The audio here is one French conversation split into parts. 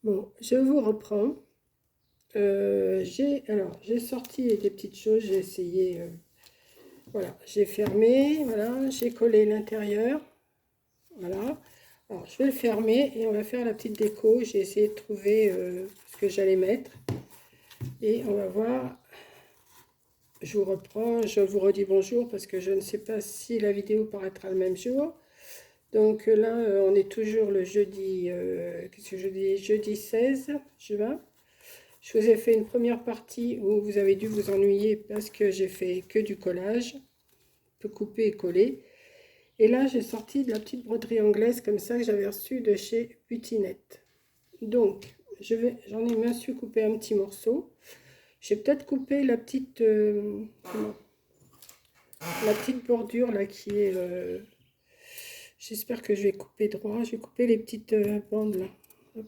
Bon, je vous reprends. J'ai sorti des petites choses, j'ai essayé, voilà, j'ai fermé, voilà, j'ai collé l'intérieur, voilà. Alors, je vais le fermer et on va faire la petite déco. J'ai essayé de trouver ce que j'allais mettre et on va voir. Je vous reprends, je vous redis bonjour parce que je ne sais pas si la vidéo paraîtra le même jour. Donc là, on est toujours le jeudi, qu'est-ce que je dis, jeudi 16 juin. Je vous ai fait une première partie où vous avez dû vous ennuyer parce que j'ai fait que du collage, peu couper et coller. Et là, j'ai sorti de la petite broderie anglaise comme ça que j'avais reçue de chez Butinette. Donc, j'en ai bien su couper un petit morceau. J'ai peut-être coupé la petite, la petite bordure là qui est. J'espère que je vais couper droit. Je vais couper les petites bandes là. Hop.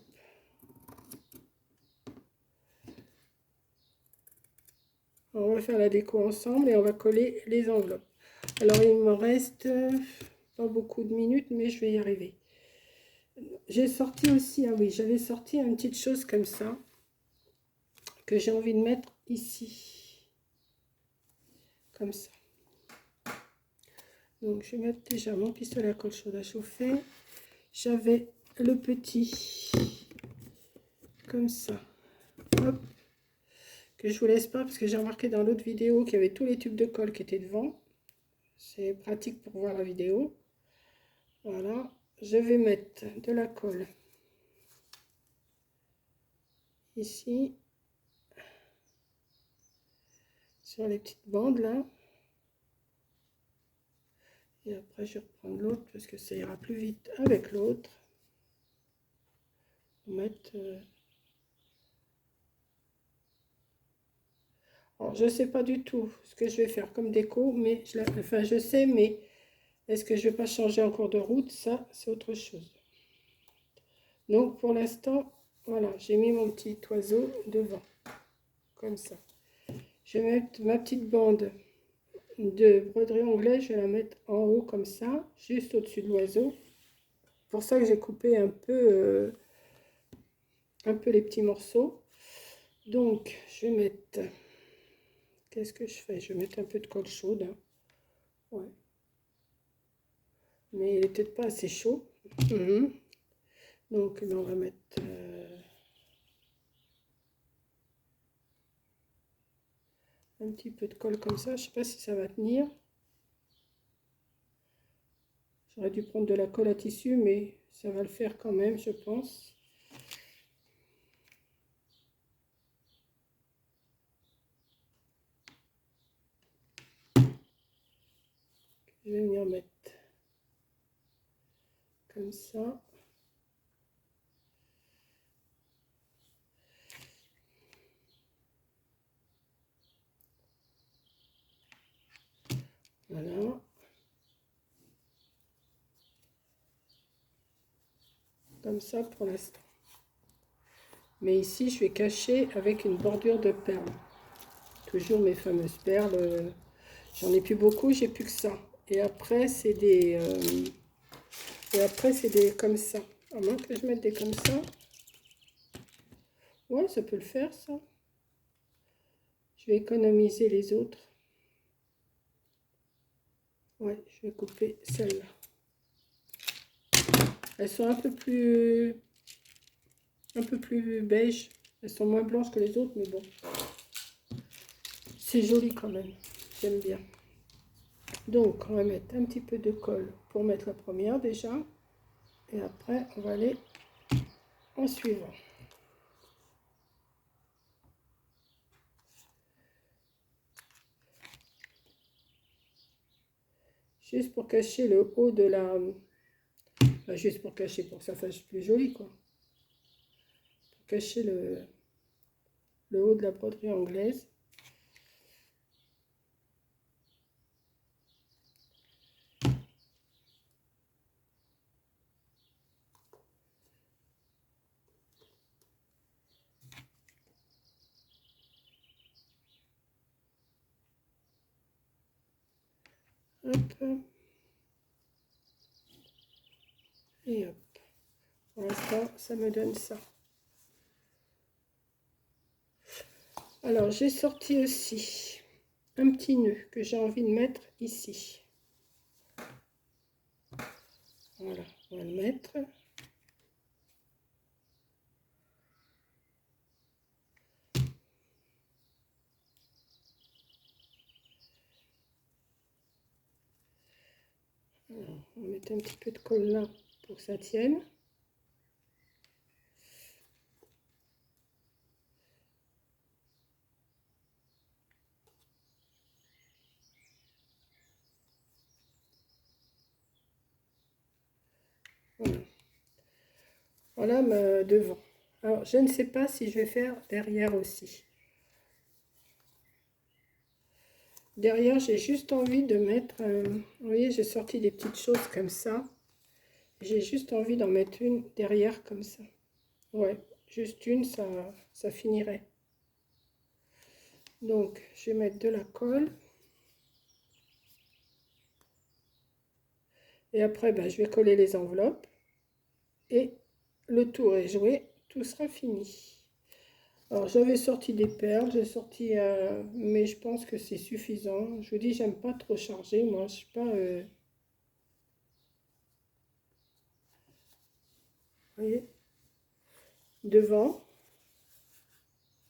On va faire la déco ensemble et on va coller les enveloppes. Alors il me reste pas beaucoup de minutes, mais je vais y arriver. J'ai sorti aussi, ah oui, j'avais sorti une petite chose comme ça que j'ai envie de mettre ici, comme ça. Donc je vais mettre déjà mon pistolet à colle chaude à chauffer. J'avais le petit comme ça, hop, que je vous laisse pas parce que j'ai remarqué dans l'autre vidéo qu'il y avait tous les tubes de colle qui étaient devant. C'est pratique pour voir la vidéo. Voilà, je vais mettre de la colle ici sur les petites bandes là. Et après, je vais reprendre l'autre parce que ça ira plus vite avec l'autre. Mettre. Alors, je sais pas du tout ce que je vais faire comme déco, mais enfin, je sais, mais est-ce que je vais pas changer en cours de route? Ça, c'est autre chose. Donc, pour l'instant, voilà, j'ai mis mon petit oiseau devant, comme ça. Je vais mettre ma petite bande de broderie anglaise, je vais la mettre en haut comme ça, juste au-dessus de l'oiseau. Pour ça que j'ai coupé un peu les petits morceaux. Donc, je vais mettre, qu'est-ce que je fais? Je vais mettre un peu de colle chaude. Hein. Ouais. Mais il n'est peut-être pas assez chaud. Donc, on va mettre un petit peu de colle comme ça. Je ne sais pas si ça va tenir. J'aurais dû prendre de la colle à tissu, mais ça va le faire quand même, je pense. Je vais venir mettre comme ça. Voilà. Comme ça pour l'instant. Mais ici, je vais cacher avec une bordure de perles. Toujours mes fameuses perles. J'en ai plus beaucoup, j'ai plus que ça. Et après, c'est des... comme ça. À moins que je mette des comme ça. Ouais, ça peut le faire, ça. Je vais économiser les autres. Ouais, je vais couper celles-là. Elles sont un peu plus beige. Elles sont moins blanches que les autres, mais bon. C'est joli quand même. J'aime bien. Donc, on va mettre un petit peu de colle pour mettre la première déjà. Et après, on va aller en suivant. Juste pour cacher le haut de la... Enfin, juste pour cacher, pour que ça fasse plus joli, quoi. Pour cacher le haut de la broderie anglaise. Hop. Et hop. Pour l'instant, ça me donne ça. Alors, j'ai sorti aussi un petit nœud que j'ai envie de mettre ici. Voilà, on va le mettre. Alors, on va mettre un petit peu de colle là pour que ça tienne. Voilà, voilà devant. Alors, je ne sais pas si je vais faire derrière aussi. Derrière, j'ai juste envie de mettre, vous voyez, j'ai sorti des petites choses comme ça. J'ai juste envie d'en mettre une derrière comme ça. Ouais, juste une, ça finirait. Donc, je vais mettre de la colle. Et après, ben, je vais coller les enveloppes. Et le tour est joué, tout sera fini. Alors, j'avais sorti des perles, j'ai sorti, mais je pense que c'est suffisant. Je vous dis, j'aime pas trop charger, moi, je suis pas... vous voyez, devant.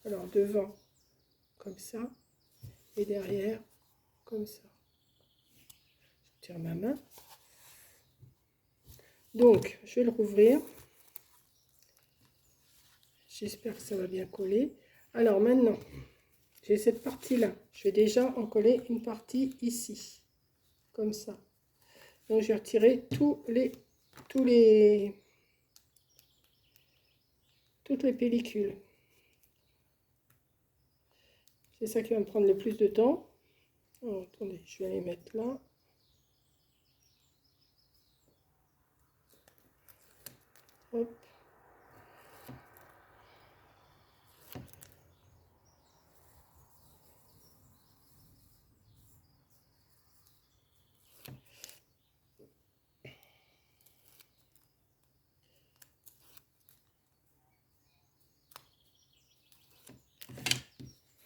Alors, devant, comme ça. Et derrière, comme ça. Je tire ma main. Donc, je vais le rouvrir. J'espère que ça va bien coller. Alors, maintenant, j'ai cette partie-là. Je vais déjà en coller une partie ici. Comme ça. Donc, je vais retirer toutes les pellicules. C'est ça qui va me prendre le plus de temps. Oh, attendez, je vais les mettre là. Hop.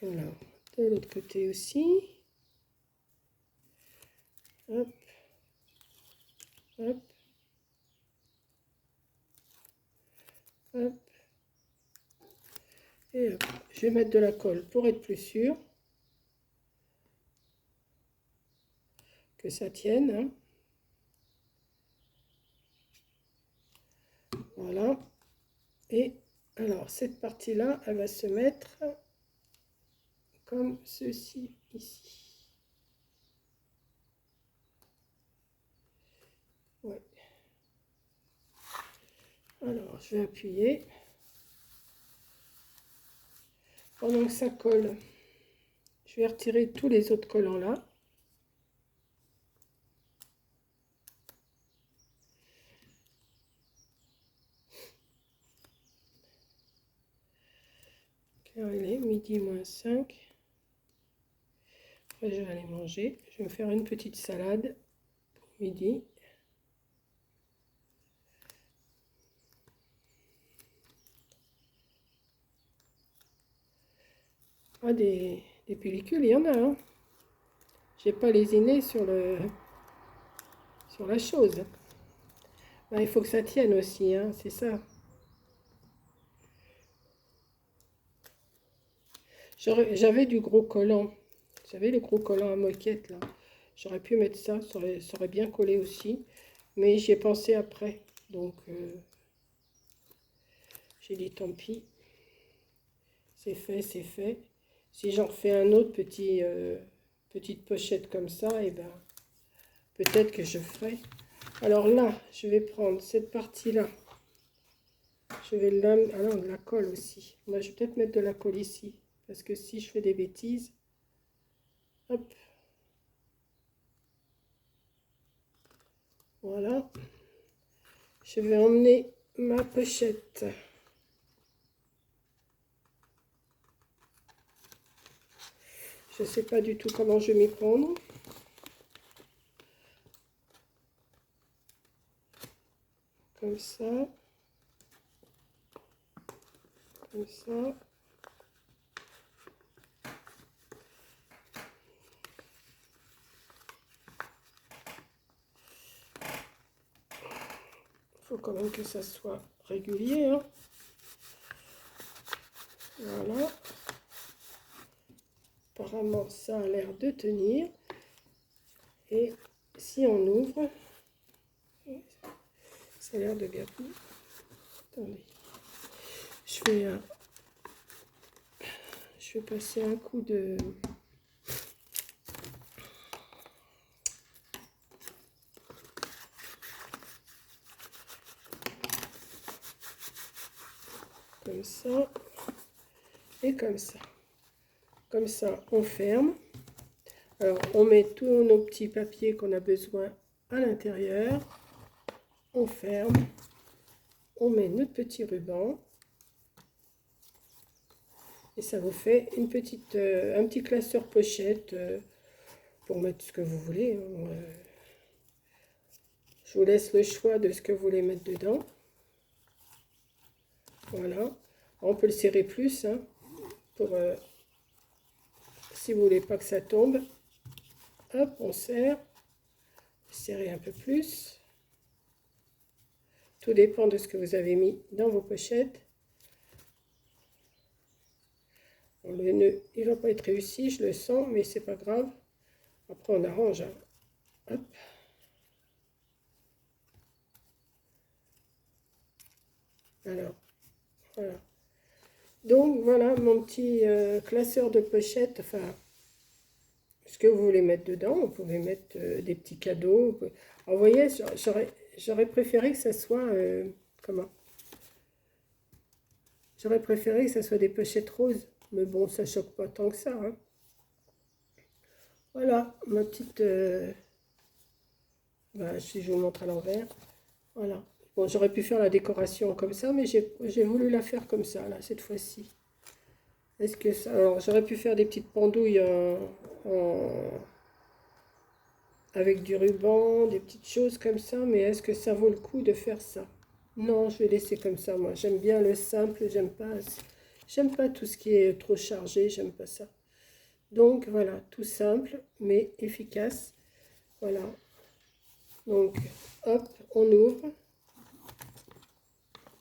Voilà, de l'autre côté aussi. Hop, hop, hop. Et hop. Je vais mettre de la colle pour être plus sûr que ça tienne. Hein. Voilà. Et alors, cette partie-là, elle va se mettre comme ceci ici. Ouais. Alors, je vais appuyer. Pendant que ça colle, je vais retirer tous les autres collants là. Car il est midi moins 5. Après, je vais aller manger. Je vais me faire une petite salade pour midi. Ah, des pellicules, il y en a. Hein. J'ai pas lésiné sur la chose. Ben, il faut que ça tienne aussi, hein, c'est ça. J'avais du gros collant. J'avais le gros collant à moquette là. J'aurais pu mettre ça, ça aurait bien collé aussi. Mais j'y ai pensé après. Donc j'ai dit tant pis. C'est fait, c'est fait. Si j'en refais un autre petite pochette comme ça, et ben peut-être que je ferai. Alors là, je vais prendre cette partie-là. Je vais ah non, de la colle aussi. Moi, je vais peut-être mettre de la colle ici. Parce que si je fais des bêtises, hop. Voilà. Je vais emmener ma pochette. Je ne sais pas du tout comment je vais m'y prendre. Comme ça. Comme ça. quand même que ça soit régulier, hein. Voilà. Apparemment, ça a l'air de tenir. Et si on ouvre, ça a l'air de bien tenir. Attendez. Je vais passer un coup de... Comme ça. Et comme ça. Comme ça, on ferme. Alors, on met tous nos petits papiers qu'on a besoin à l'intérieur. On ferme. On met notre petit ruban. Et ça vous fait une petite, un petit classeur pochette pour mettre ce que vous voulez. Je vous laisse le choix de ce que vous voulez mettre dedans. Voilà. On peut le serrer plus, hein, pour, si vous voulez pas que ça tombe. Hop, on serre. Serrer un peu plus. Tout dépend de ce que vous avez mis dans vos pochettes. Bon, le nœud, il va pas être réussi, je le sens, mais c'est pas grave. Après, on arrange, hein. Hop. Alors, voilà. Donc, voilà mon petit classeur de pochettes. Enfin, ce que vous voulez mettre dedans. Vous pouvez mettre des petits cadeaux. Alors, vous voyez, j'aurais préféré que ça soit... comment? J'aurais préféré que ça soit des pochettes roses. Mais bon, ça choque pas tant que ça, hein. Voilà, ma petite... si je vous montre à l'envers. Voilà. Bon, j'aurais pu faire la décoration comme ça, mais j'ai voulu la faire comme ça, là, cette fois-ci. Est-ce que ça... Alors, j'aurais pu faire des petites pendouilles avec du ruban, des petites choses comme ça, mais est-ce que ça vaut le coup de faire ça? Non, je vais laisser comme ça, moi. J'aime bien le simple, j'aime pas tout ce qui est trop chargé, j'aime pas ça. Donc, voilà, tout simple, mais efficace. Voilà. Donc, hop, on ouvre.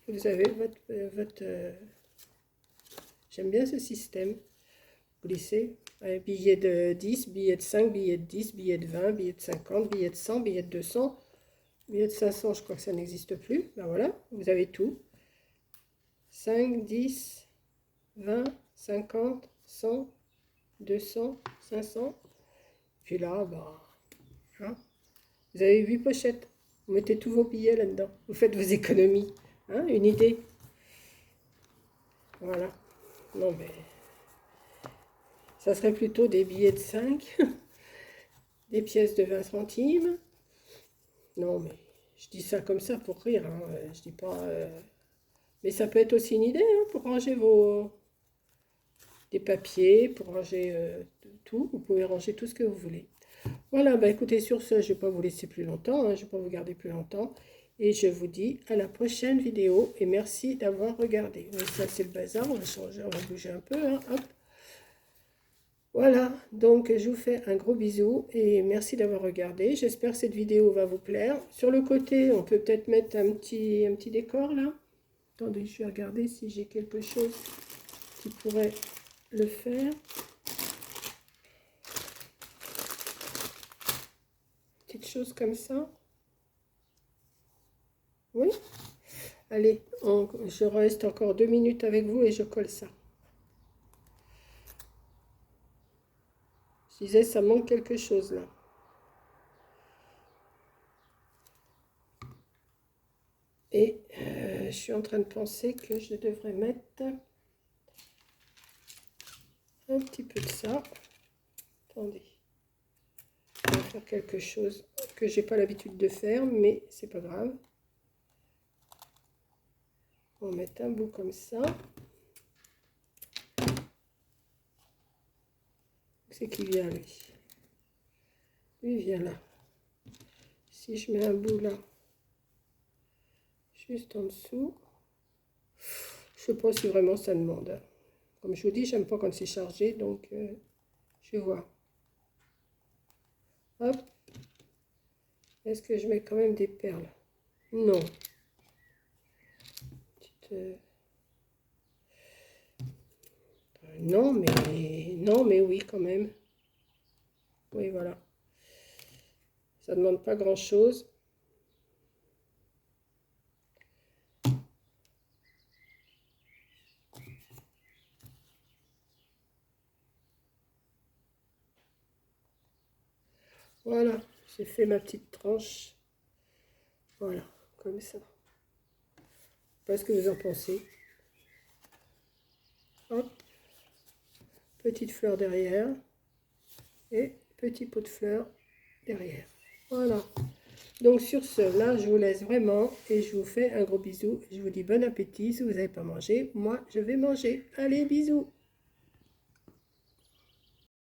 Vous avez votre j'aime bien ce système. Vous glissez. Billet de 10, billet de 5, billet de 10, billet de 20, billet de 50, billet de 100, billet de 200, billet de 500, je crois que ça n'existe plus. Ben voilà, vous avez tout. 5, 10, 20, 50, 100, 200, 500. Puis là, bah, hein, vous avez 8 pochettes. Vous mettez tous vos billets là-dedans. Vous faites vos économies. Hein, une idée? Voilà. Non, mais ça serait plutôt des billets de 5, des pièces de 20 centimes. Non, mais je dis ça comme ça pour rire, hein. Je dis pas... Mais ça peut être aussi une idée, hein, pour ranger des papiers, pour ranger tout. Vous pouvez ranger tout ce que vous voulez. Voilà, bah écoutez, sur ce, je ne vais pas vous laisser plus longtemps, hein, je ne vais pas vous garder plus longtemps. Et je vous dis à la prochaine vidéo et merci d'avoir regardé. Oui, ça c'est le bazar, on va changer, on va bouger un peu, hein, hop. Voilà, donc je vous fais un gros bisou et merci d'avoir regardé. J'espère que cette vidéo va vous plaire. Sur le côté, on peut peut-être mettre un petit décor là. Attendez, je vais regarder si j'ai quelque chose qui pourrait le faire. Petite chose comme ça. Oui. Allez, je reste encore 2 minutes avec vous et je colle ça. Je disais, ça manque quelque chose là. Et je suis en train de penser que je devrais mettre un petit peu de ça. Attendez. Je vais faire quelque chose que j'ai pas l'habitude de faire, mais c'est pas grave. On va mettre un bout comme ça. C'est qui vient lui? Lui vient là. Si je mets un bout là, juste en dessous, je sais pas si vraiment ça demande. Comme je vous dis, j'aime pas quand c'est chargé, donc je vais voir. Hop. Est-ce que je mets quand même des perles? Non. Non, mais oui, quand même. Oui, voilà. Ça ne demande pas grand-chose. Voilà, j'ai fait ma petite tranche. Voilà, comme ça. Je sais pas ce que vous en pensez. Hop, petite fleur derrière. Et petit pot de fleurs derrière. Voilà. Donc sur ce, là, je vous laisse vraiment et je vous fais un gros bisou. Je vous dis bon appétit. Si vous n'avez pas mangé, moi, je vais manger. Allez, bisous.